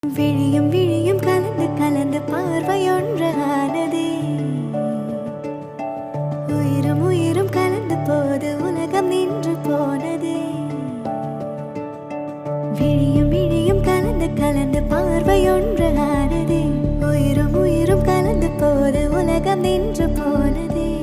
விழியும் விழியும் கலந்து கலந்து பார்வையொன்றானதே. உயிரும் உயிரும் கலந்து போது உலகம் நின்று போனதே. விழியும் விழியும் கலந்து கலந்து பார்வையொன்றானதே. உயிரும் உயிரும் கலந்து போது உலகம் நின்று போனதே.